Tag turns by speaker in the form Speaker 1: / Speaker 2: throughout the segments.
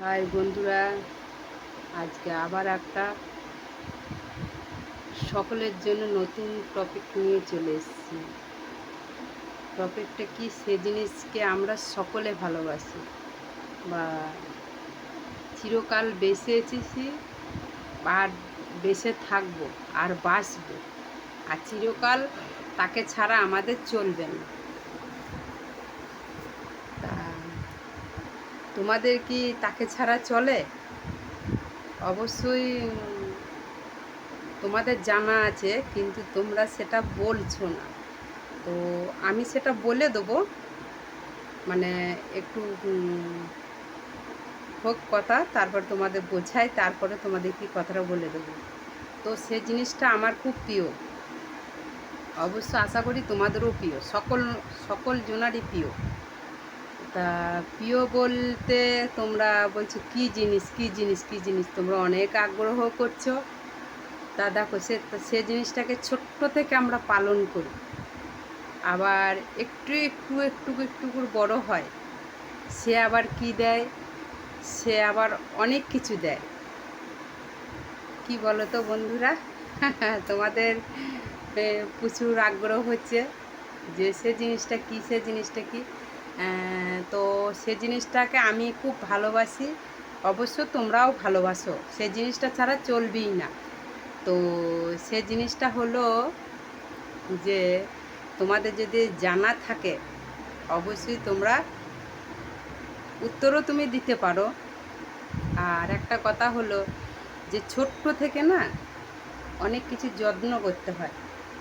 Speaker 1: High বন্ধুরা, আজকে আবার একটা সকলের জন্য নতুন টপিক নিয়ে চলে এসেছি। টপিকটা কি? সে জিনিসকে আমরা সকলে ভালোবাসি বা চিরকাল বেঁচে এসেছি আর বেঁচে থাকবো আর বাঁচবো, আর চিরকাল তাকে ছাড়া আমাদের চলবে না। তা তোমাদের কি তাকে ছাড়া চলে? অবশ্যই তোমাদের জানা আছে, কিন্তু তোমরা সেটা বলছো না। তো আমি সেটা বলে দেবো, মানে একটু হোক কথা, তারপর তোমাদের বোঝাই, তারপরে তোমাদের কি কথাটা বলে দেবো। তো সে জিনিসটা আমার খুব প্রিয়, অবশ্য আশা করি তোমাদেরও প্রিয়, সকল জনারই প্রিয়। তা প্রিয় বলতে তোমরা বলছো কী জিনিস কী জিনিস কী জিনিস, তোমরা অনেক আগ্রহ করছো। তা দেখো, সে জিনিসটাকে ছোট্ট থেকে আমরা পালন করি, আবার একটু একটু একটু একটু করে বড় হয়। সে আবার কি দেয়? সে আবার অনেক কিছু দেয়। কি বলো তো বন্ধুরা? তোমাদের প্রচুর আগ্রহ হচ্ছে যে সে জিনিসটা কি, সে জিনিসটা কি। তো সে জিনিসটাকে আমি খুব ভালোবাসি, অবশ্য তোমরাও ভালোবাসো। সে জিনিসটা ছাড়া চলবেই না। তো সে জিনিসটা হলো যে তোমাদের যদি জানা থাকে, অবশ্যই তোমরা উত্তরও তুমি দিতে পারো। আর একটা কথা হলো যে ছোট্ট থেকে না অনেক কিছু যত্ন করতে হয়,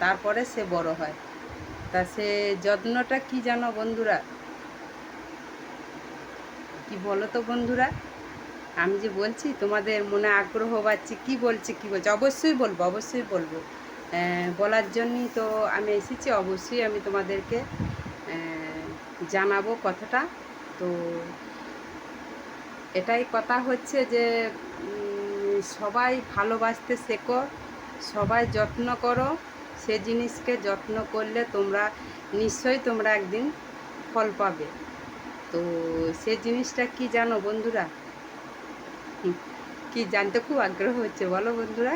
Speaker 1: তারপরে সে বড় হয়। তা সে যত্নটা কি জানো বন্ধুরা? কি বলো তো বন্ধুরা? আমি যে বলছি তোমাদের মনে আগ্রহ বাড়ছে, কি বলছে কি বলছে, অবশ্যই বলবো, অবশ্যই বলবো। বলার জন্যই তো আমি এসেছি, অবশ্যই আমি তোমাদেরকে জানাবো কথাটা। তো এটাই কথা হচ্ছে যে সবাই ভালোবাসতে শেখো, সবাই যত্ন করো। সে জিনিসকে যত্ন করলে তোমরা নিশ্চয়ই তোমরা একদিন ফল পাবে। তো সে জিনিসটা কি জানো বন্ধুরা? কি জানতে খুব আগ্রহ হচ্ছে, বলো বন্ধুরা?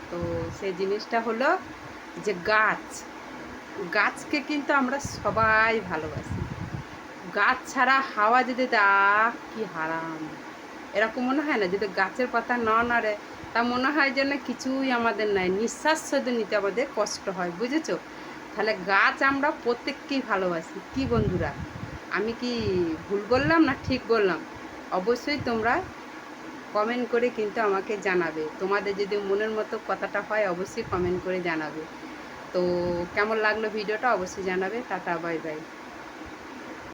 Speaker 1: তো সেই জিনিসটা হলো যে গাছকে কিন্তু আমরা সবাই ভালোবাসি। গাছ ছাড়া হাওয়া যদি কি হারাম, এরকম মনে হয় না? যদি গাছের পাতা না নাড়ে, তা মনে হয় যেন কিছুই আমাদের নাই, নিঃশ্বাস যদি নিতে আমাদের কষ্ট হয়, বুঝেছো? তাহলে গাছ আমরা প্রত্যেককেই ভালোবাসি। কি বন্ধুরা, আমি কি ভুল বললাম না ঠিক বললাম? অবশ্যই তোমরা কমেন্ট করে কিন্তু আমাকে জানাবে। তোমাদের যদি মনের মতো কথাটা হয়, অবশ্যই কমেন্ট করে জানাবে। তো কেমন লাগলো ভিডিওটা অবশ্যই জানাবে। Tata, bye bye.